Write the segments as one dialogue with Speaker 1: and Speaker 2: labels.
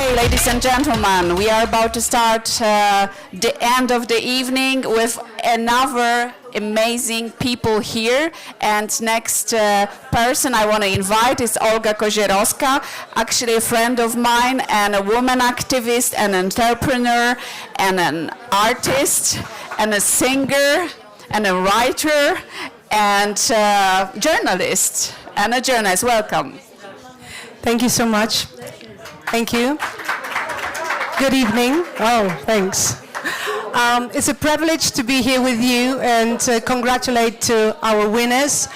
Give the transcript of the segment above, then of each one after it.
Speaker 1: Okay, ladies and gentlemen, we are about to start the end of the evening with another amazing people here. And next person I want to invite is Olga Kozierowska, actually a friend of mine and a woman activist, an entrepreneur and an artist and a singer and a writer and journalist and a journalist. Welcome.
Speaker 2: Thank you so much. Thank you. Good evening. Oh, thanks. It's a privilege to be here with you and congratulate to our winners.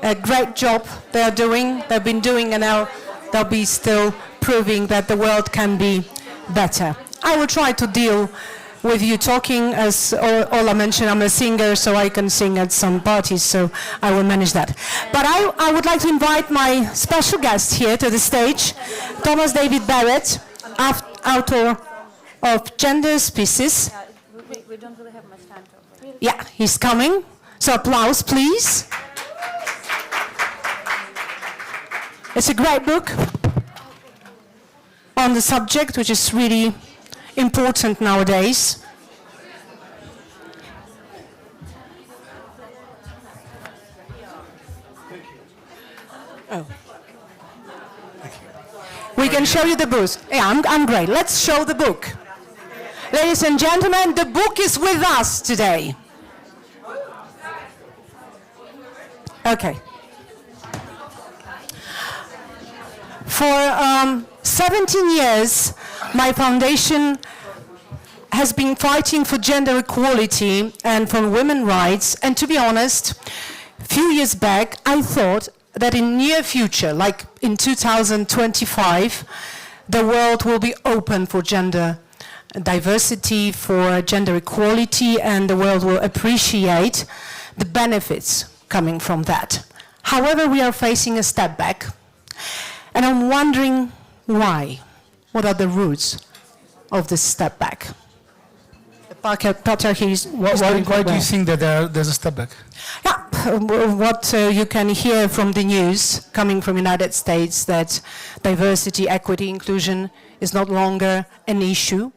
Speaker 2: A great job they are doing. They've been doing and now they'll be still proving that the world can be better. I will try to deal with you talking. As Ola mentioned, I'm a singer, so I can sing at some parties, so I will manage that. But I would like to invite my special guest here to the stage, Thomas David-Barrett, author of Gender Species.
Speaker 3: We don't really have much time to talk.
Speaker 2: Yeah, he's coming. So applause, please. It's a great book on the subject, which is really important nowadays. Oh. We can show you the book. Yeah, I'm great. Let's show the book. Ladies and gentlemen, the book is with us today. Okay. For 17 years, my foundation has been fighting for gender equality and for women's rights. And to be honest, a few years back, I thought that in near future, like in 2025, the world will be open for gender diversity, for gender equality, and the world will appreciate the benefits coming from that. However, we are facing a step back. And I'm wondering why. What are the roots of this step back? The patriarchy is
Speaker 4: why do you think that there's a step back?
Speaker 2: Yeah, what you can hear from the news coming from the United States, that diversity, equity, inclusion is no longer an issue,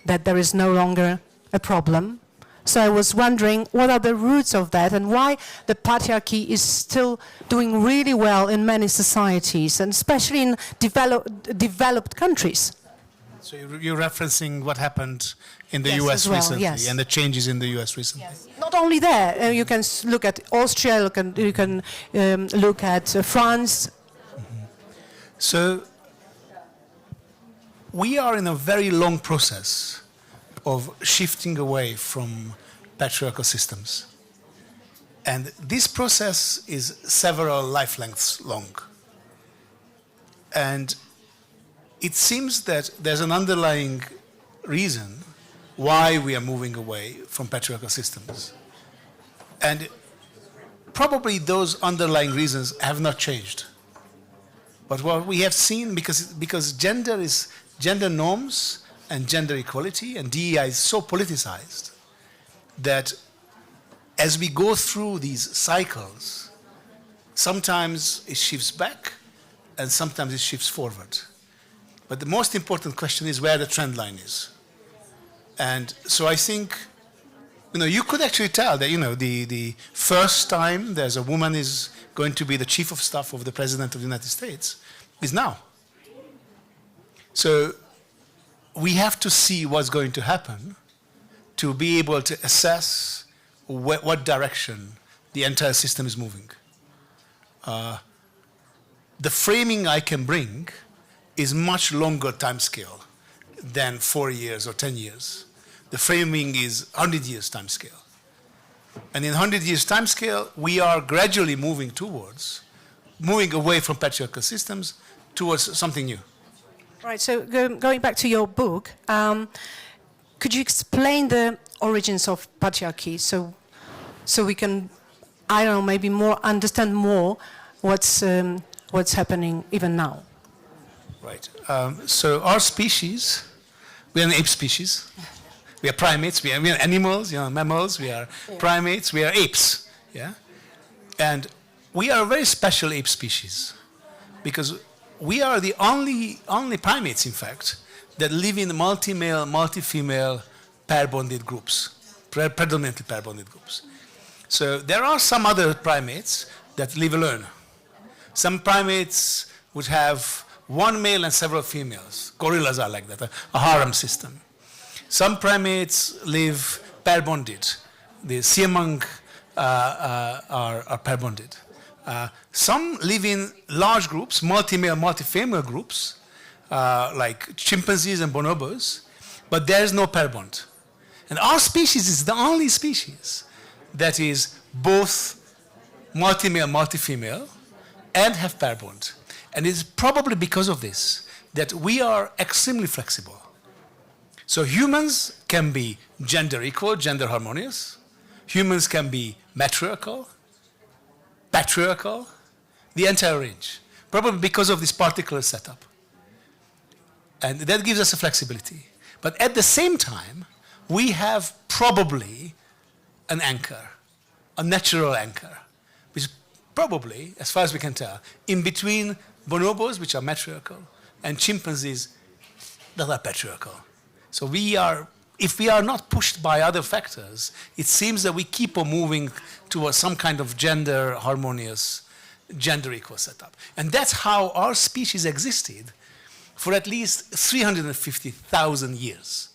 Speaker 2: that there is no longer a problem. So I was wondering, what are the roots of that and why the patriarchy is still doing really well in many societies, and especially in developed countries.
Speaker 4: So you're referencing what happened in the
Speaker 2: Yes,
Speaker 4: US
Speaker 2: as well,
Speaker 4: recently,
Speaker 2: yes.
Speaker 4: and the changes in the US recently.
Speaker 2: Yes. Not only there, you can look at Austria, you can look at France.
Speaker 4: Mm-hmm. So we are in a very long process of shifting away from patriarchal systems. And this process is several life lengths long. And it seems that there's an underlying reason why we are moving away from patriarchal systems. And probably those underlying reasons have not changed. But what we have seen, because gender norms and gender equality and DEI is so politicized that as we go through these cycles, sometimes it shifts back and sometimes it shifts forward. But the most important question is where the trend line is. And so I think, you could actually tell that, the first time there's a woman is going to be the chief of staff of the President of the United States is now. So we have to see what's going to happen to be able to assess what direction the entire system is moving. The framing I can bring is much longer time scale than 4 years or 10 years. The framing is 100 years time scale. And in 100 years time scale, we are gradually moving away from patriarchal systems towards something new.
Speaker 2: Right, so going back to your book, could you explain the origins of patriarchy so we can, I don't know, maybe understand more what's happening even now?
Speaker 4: Right. So our species, we are an ape species. We are primates. We are animals. Mammals. We are primates. We are apes. Yeah. And we are a very special ape species because we are the only primates, in fact, that live in multi-male, multi-female pair-bonded groups, predominantly pair-bonded groups. So there are some other primates that live alone. Some primates would have one male and several females. Gorillas are like that, a harem system. Some primates live pair-bonded. The siamang are pair-bonded. Some live in large groups, multi-male, multi-female groups, like chimpanzees and bonobos, but there is no pair bond. And our species is the only species that is both multi-male, multi-female, and have pair bond. And it's probably because of this that we are extremely flexible. So humans can be gender equal, gender harmonious. Humans can be matriarchal, patriarchal, the entire range, probably because of this particular setup. And that gives us a flexibility. But at the same time, we have probably an anchor, a natural anchor, which is probably, as far as we can tell, in between bonobos, which are matriarchal, and chimpanzees that are patriarchal. So if we are not pushed by other factors, it seems that we keep on moving towards some kind of gender harmonious, gender equal setup. And that's how our species existed for at least 350,000 years.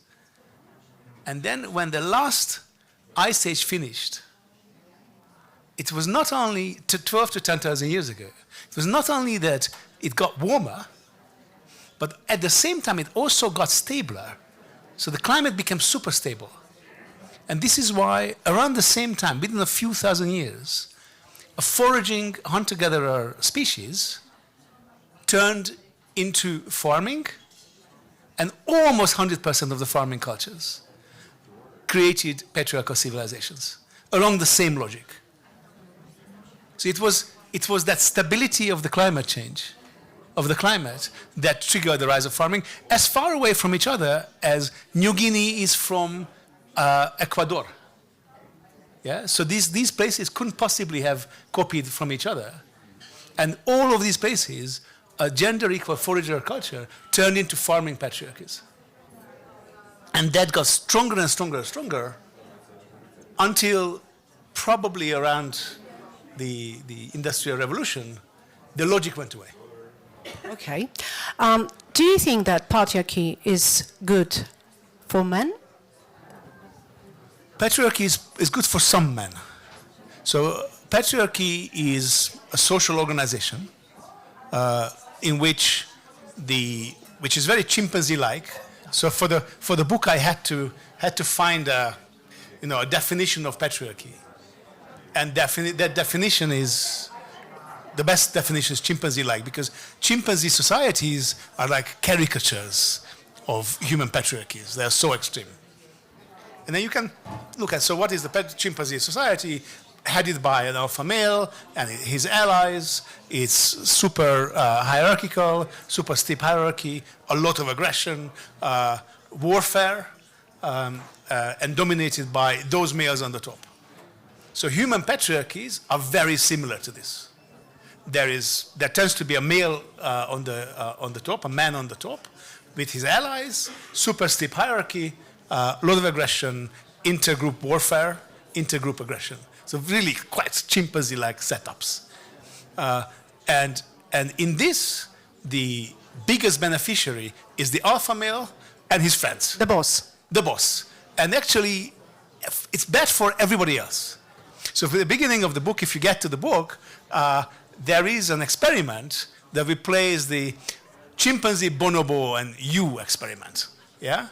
Speaker 4: And then when the last ice age finished, it was not only 12 to 10,000 years ago, it was not only that it got warmer, but at the same time it also got stabler. So the climate became super stable. And this is why around the same time, within a few thousand years, a foraging hunter-gatherer species turned into farming, and almost 100% of the farming cultures created patriarchal civilizations along the same logic. So it was that stability of the climate change, of the climate, that triggered the rise of farming, as far away from each other as New Guinea is from Ecuador. Yeah? So these places couldn't possibly have copied from each other. And all of these places, a gender equal forager culture turned into farming patriarchies. And that got stronger and stronger and stronger until probably around the Industrial Revolution, the logic went away.
Speaker 2: Okay. Do you think that patriarchy is good for men?
Speaker 4: Patriarchy is good for some men. So patriarchy is a social organization in which is very chimpanzee-like. So for the book, I had to find a definition of patriarchy, and that definition is the best definition is chimpanzee-like, because chimpanzee societies are like caricatures of human patriarchies. They are so extreme. And then you can look at, so what is the chimpanzee society? Headed by an alpha male and his allies. It's super hierarchical, super steep hierarchy, a lot of aggression, warfare, and dominated by those males on the top. So human patriarchies are very similar to this. There tends to be a male on the top, a man on the top, with his allies, super steep hierarchy, a lot of aggression, intergroup warfare, intergroup aggression. So really quite chimpanzee-like setups. And in this, the biggest beneficiary is the alpha male and his friends.
Speaker 2: The boss.
Speaker 4: The boss. And actually, it's bad for everybody else. So for the beginning of the book, if you get to the book, there is an experiment that replaces the chimpanzee, bonobo, and you experiment. Yeah?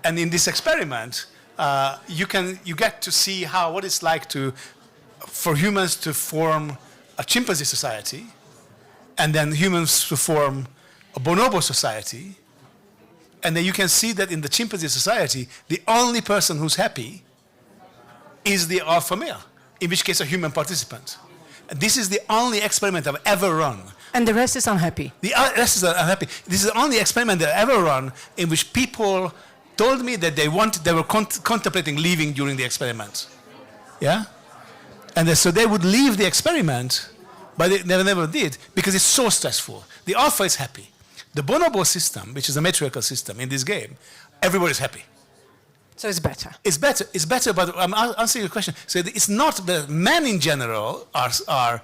Speaker 4: And in this experiment, you get to see what it's like for humans to form a chimpanzee society, and then humans to form a bonobo society, and then you can see that in the chimpanzee society, the only person who's happy is the alpha male, in which case a human participant. And this is the only experiment I've ever run.
Speaker 2: And the rest is unhappy.
Speaker 4: The rest is unhappy. This is the only experiment that I've ever run in which people told me that they were contemplating leaving during the experiment. Yeah? And so they would leave the experiment but they never did because it's so stressful. The alpha is happy. The bonobo system, which is a matriarchal system in this game, everybody's happy.
Speaker 2: So it's better.
Speaker 4: It's better. It's better, but I'm answering your question. So it's not that men in general are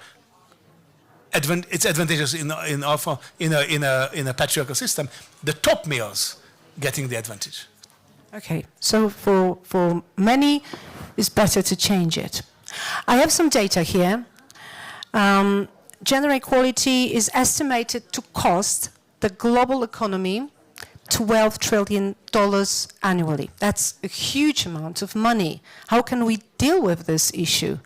Speaker 4: it's advantageous in alpha in a patriarchal system. The top males getting the advantage.
Speaker 2: Okay, so for many, it's better to change it. I have some data here. Gender equality is estimated to cost the global economy $12 trillion annually. That's a huge amount of money. How can we deal with this issue?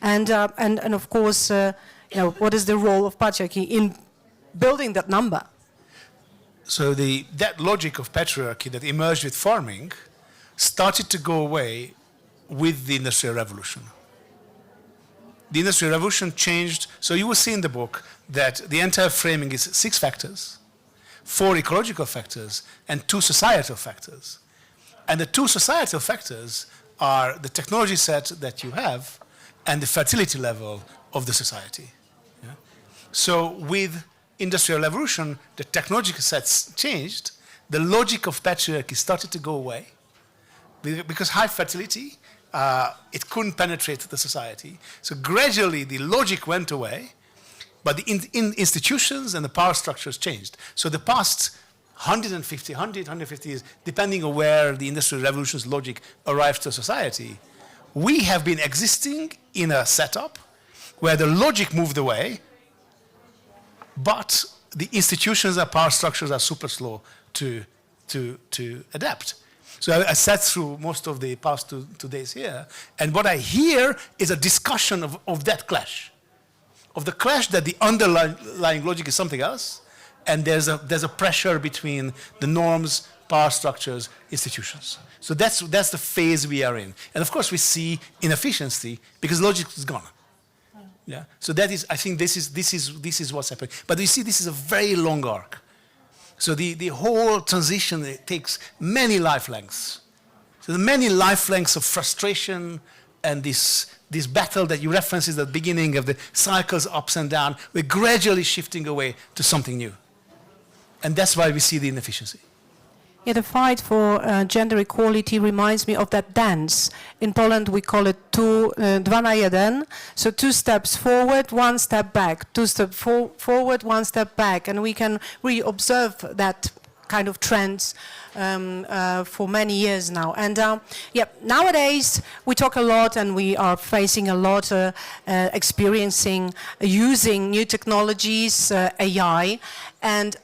Speaker 2: And of course, what is the role of patriarchy in building that number?
Speaker 4: So that logic of patriarchy that emerged with farming started to go away with the Industrial Revolution. The Industrial Revolution changed, so you will see in the book that the entire framing is 6 factors, 4 ecological factors, and 2 societal factors. And the 2 societal factors are the technology set that you have and the fertility level of the society. Yeah? So with Industrial Revolution, the technological sets changed, the logic of patriarchy started to go away, because high fertility, it couldn't penetrate the society. So gradually the logic went away, but the institutions and the power structures changed. So the past 150 years, depending on where the Industrial Revolution's logic arrived to society, we have been existing in a setup where the logic moved away, but the institutions and power structures are super slow to adapt. So I sat through most of the past two days here, and what I hear is a discussion of that clash, of the clash that the underlying logic is something else, and there's a pressure between the norms, power structures, institutions. So that's the phase we are in, and of course we see inefficiency because logic is gone. Yeah. So that is, I think, this is what's happening. But you see, this is a very long arc. So the whole transition, it takes many life lengths. So the many life lengths of frustration and this battle that you referenced at the beginning of the cycles ups and down, we're gradually shifting away to something new. And that's why we see the inefficiency.
Speaker 2: Yeah, the fight for gender equality reminds me of that dance. In Poland, we call it 2 na 1. So 2 steps forward, 1 step back. 2 steps forward, 1 step back. And we can really observe that kind of trends for many years now. And nowadays, we talk a lot and we are facing a lot, experiencing, using new technologies, AI, and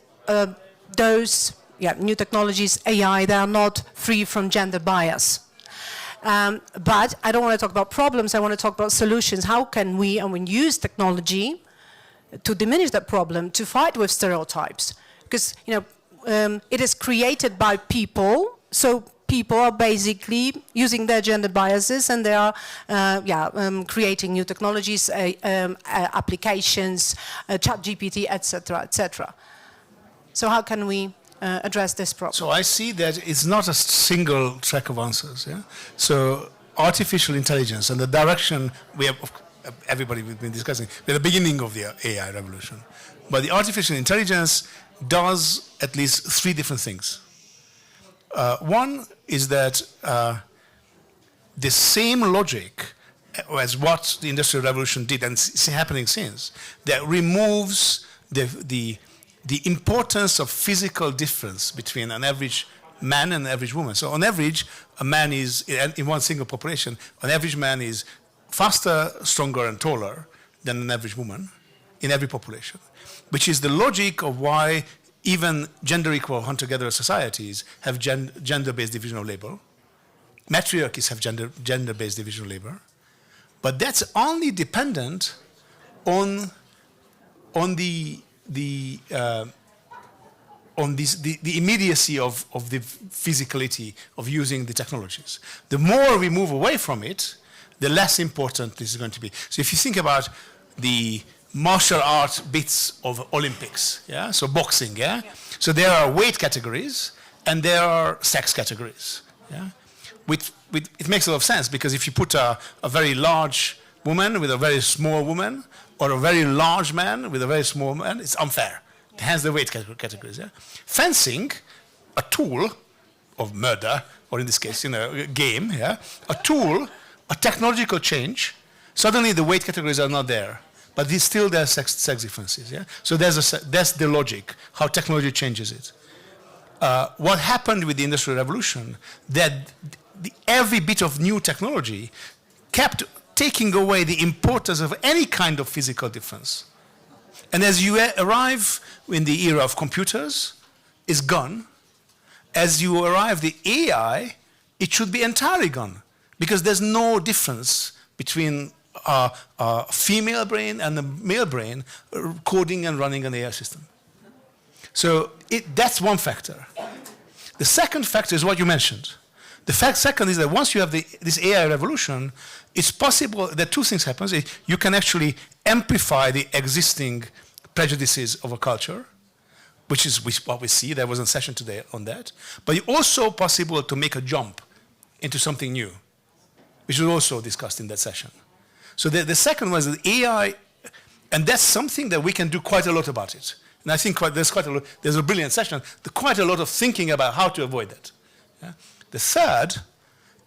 Speaker 2: those new technologies, AI, they are not free from gender bias. But I don't want to talk about problems, I want to talk about solutions. How can we use technology to diminish that problem, to fight with stereotypes? Because, it is created by people, so people are basically using their gender biases and they are creating new technologies, applications, ChatGPT, etc., etc. So how can we address this problem?
Speaker 4: So I see that it's not a single track of answers. Yeah? So artificial intelligence and the direction we have, everybody we've been discussing, we're at the beginning of the AI revolution. But the artificial intelligence does at least 3 different things. One is that the same logic as what the Industrial Revolution did, and it's happening since, that removes the importance of physical difference between an average man and an average woman. So on average, a man is, in one single population, an average man is faster, stronger, and taller than an average woman in every population, which is the logic of why even gender-equal hunter-gatherer societies have gender-based division of labor. Matriarchies have gender-based division of labor. But that's only dependent on the immediacy of the physicality of using the technologies. The more we move away from it, the less important this is going to be. So if you think about the martial art bits of Olympics, yeah? So boxing, yeah? So there are weight categories and there are sex categories, yeah? It makes a lot of sense because if you put a very large woman with a very small woman, or a very large man with a very small man, it's unfair. Hence the weight categories. Yeah? Fencing, a tool of murder, or in this case, a game, yeah? A tool, a technological change, suddenly the weight categories are not there. But still there are sex differences. Yeah? So that's the logic, how technology changes it. What happened with the Industrial Revolution, that every bit of new technology kept taking away the importance of any kind of physical difference. And as you arrive in the era of computers, it's gone. As you arrive the AI, it should be entirely gone, because there's no difference between a female brain and a male brain coding and running an AI system. So that's one factor. The second factor is what you mentioned. The second is that once you have this AI revolution, it's possible that two things happen. You can actually amplify the existing prejudices of a culture, which is what we see. There was a session today on that. But it's also possible to make a jump into something new, which was also discussed in that session. So the second one is that AI, and that's something that we can do quite a lot about it. And I think there's a brilliant session, quite a lot of thinking about how to avoid that. Yeah? The third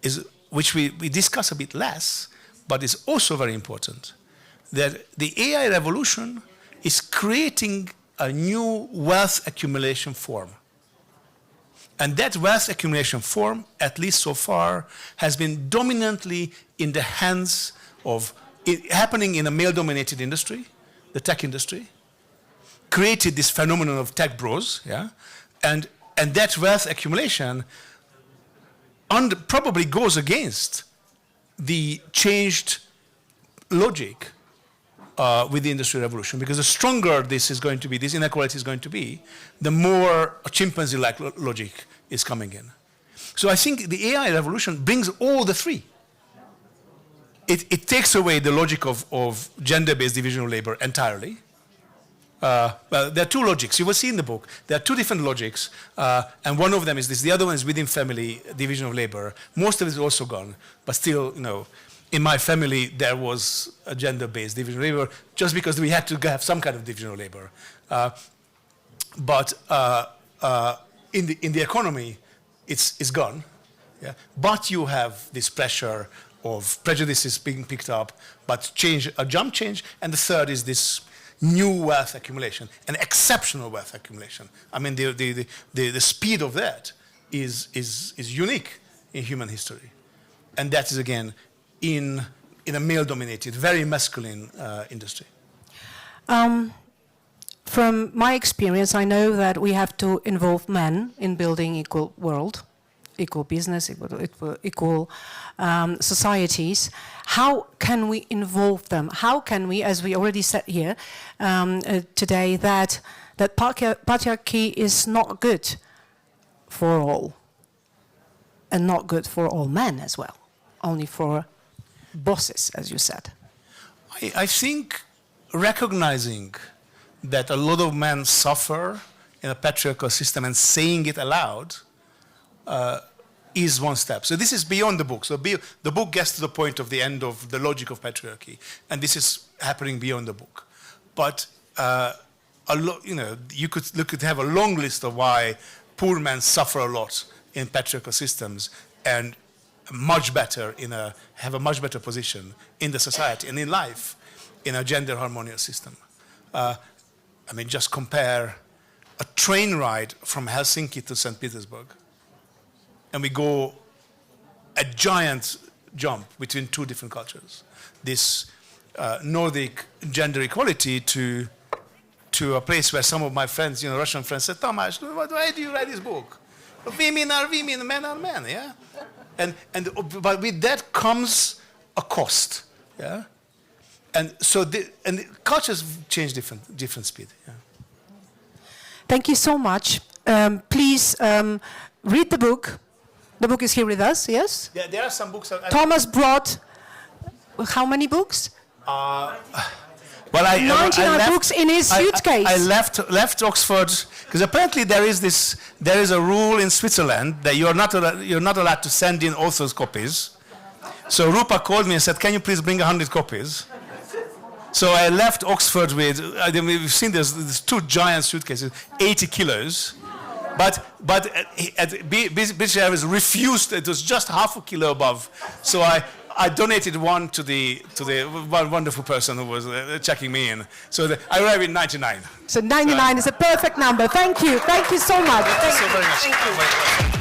Speaker 4: is, which we discuss a bit less, but is also very important, that the AI revolution is creating a new wealth accumulation form. And that wealth accumulation form, at least so far, has been dominantly in the hands of, happening in a male-dominated industry, the tech industry, created this phenomenon of tech bros, yeah? And that wealth accumulation probably goes against the changed logic with the Industrial Revolution, because the stronger this inequality is going to be, the more a chimpanzee-like logic is coming in. So I think the AI revolution brings all the three. It takes away the logic of gender-based division of labor entirely. Well, there are two logics. You will see in the book. There are two different logics, and one of them is this. The other one is within family division of labor. Most of it is also gone, but still, in my family there was a gender-based division of labor, just because we had to have some kind of division of labor. But in the economy, it's gone. Yeah? But you have this pressure of prejudices being picked up, but a jump change, and the third is this new wealth accumulation, an exceptional wealth accumulation. I mean, the speed of that is unique in human history. And that is, again, in a male-dominated, very masculine industry.
Speaker 2: From my experience, I know that we have to involve men in building equal world, equal business, equal societies. How can we involve them? How can we, as we already said here today, that patriarchy is not good for all, and not good for all men as well, only for bosses, as you said?
Speaker 4: I think recognizing that a lot of men suffer in a patriarchal system and saying it aloud is one step. So this is beyond the book. So the book gets to the point of the end of the logic of patriarchy, and this is happening beyond the book. But you could have a long list of why poor men suffer a lot in patriarchal systems and have a much better position in the society and in life in a gender harmonious system. I mean, just compare a train ride from Helsinki to St. Petersburg, and we go a giant jump between two different cultures. This Nordic gender equality to a place where some of my friends, Russian friends, said, "Tamas, why do you write this book? Women are women, men are men." Yeah, but with that comes a cost. Yeah, and so the cultures change different speed. Yeah.
Speaker 2: Thank you so much. Please read the book. The book is here with us, yes?
Speaker 4: Yeah, there are some books.
Speaker 2: Thomas brought how many books?
Speaker 4: Well,
Speaker 2: 99 books in his suitcase.
Speaker 4: I left Oxford because apparently there is a rule in Switzerland that you're not allowed to send in authors' copies. So Rupa called me and said, can you please bring 100 copies? So I left Oxford with, we've seen there's 2 giant suitcases, 80 kilos. But British Airways refused, it was just half a kilo above. So I donated one to the one wonderful person who was checking me in. So I arrived in 99.
Speaker 2: So 99 is a perfect number. Thank you so much.
Speaker 4: Thank you so very much.
Speaker 2: Thank you.